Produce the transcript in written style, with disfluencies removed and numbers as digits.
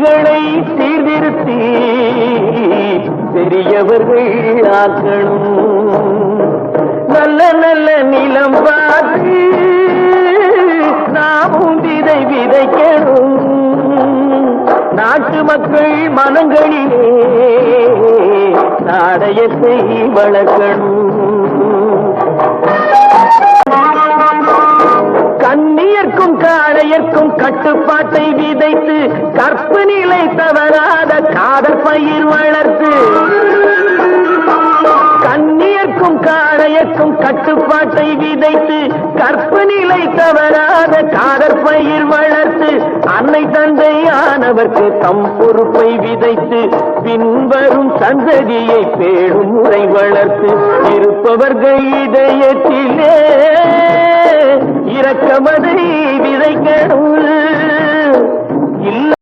பிள்ளைகளை சீர்திருத்தி பெரியவர்கள் ஆக்கணும். நல்ல நல்ல நிலம் பார்த்து நாமும் விதை விதைக்கணும். நாட்டு மக்கள் மனங்களிலே நாடயத்தை வளர்க்கணும். கண்ணியர்க்கும் காளையர்க்கும் கட்டுப்பாட்டை விதைத்து கற்பு நிலை தவறாத காதல் பயிர் வளர்த்து, கண்ணியர்க்கும் காளையர்க்கும் கட்டுப்பாட்டை விதைத்து கற்பு நிலை தவறாத காதல் பயிர் வளர்த்து, அன்னை தந்தையானவர்க்கு தம் பொறுப்பை விதைத்து பின்வரும் சந்ததியை பேடும் முறை வளர்த்து, இருப்பவர்கள் இதயத்திலே இரக்கமதை விதைக்கணும்.